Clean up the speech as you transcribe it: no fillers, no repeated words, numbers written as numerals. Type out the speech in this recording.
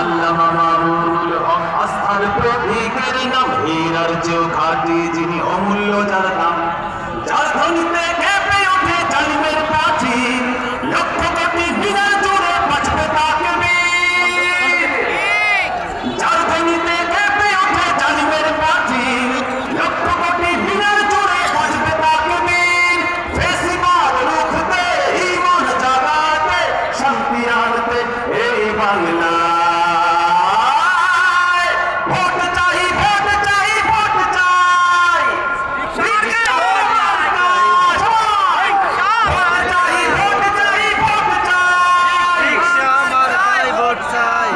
আল্লামা মামুনুল হক আস্থার প্রতীকের নাম হীরার চেয়েও খাঁটি যিনি অমূল্য যার নাম যার ধ্বনিতে কেঁপে ওঠে জালিমের পাখি লক্ষ কোটি মিনার জুড়ে বাজবে তাকবীর যার ধ্বনিতে কেঁপে ওঠে জালিমের পাখি লক্ষ কোটি মিনার জুড়ে বাজবে তাকবীর ফেসিবাদ রুখতে ঈমান জাগাতে শান্তি আনতে এই বাংলা ভোট চাই